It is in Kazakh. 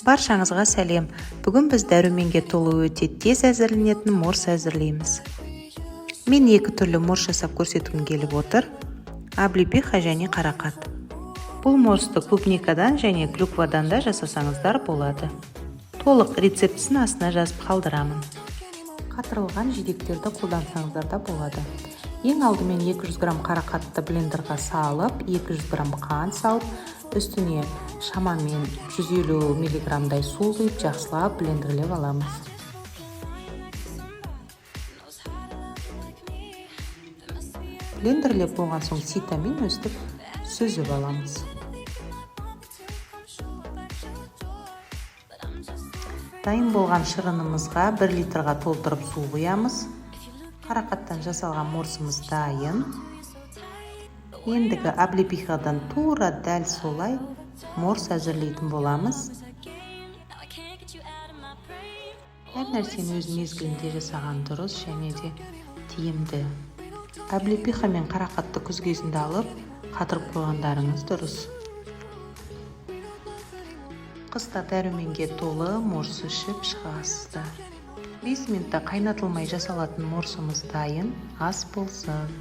Баршаңызға сәлем. Бүгін біз дәруменге толы өте тез әзірленетін морс әзірлейміз. Мен екі түрлі морс жасап көрсеткім келіп отыр. Облепиха және қарақат. Бұл морсты клубникадан және клюквадан да жасасаңыздар болады. Толық рецептісін астына жазып қалдырамын. Қатырылған жидектерді қолдансаңыздар да болады. Ең алдымен 200 грамм қарақатты блендерға салып, 200 грамм қант салып, үстіне шамамен 150 миллиграммдай су құйып жақсылап блендерлеп аламыз. Блендерлеп болған соң ситамен өстіп сүзіп аламыз. Дайын болған шырынымызға 1 литрға толтырып су құямыз. Қарақаттан жасалған морсымыз дайын. Ендігі облепихадан тура дәл солай морс әзірлейтін боламыз. Әр нәрсені өз мезгілінде жасаған дұрыс және де тиімді. Облепиха мен қарақатты күз кезінде алып, қатырып қойғандарыңыз дұрыс. Қыста дәруменге толы морс ішіп шығасыздар. 5 минутта қайнатылмай жасалатын морсымыз дайын, ас болсын.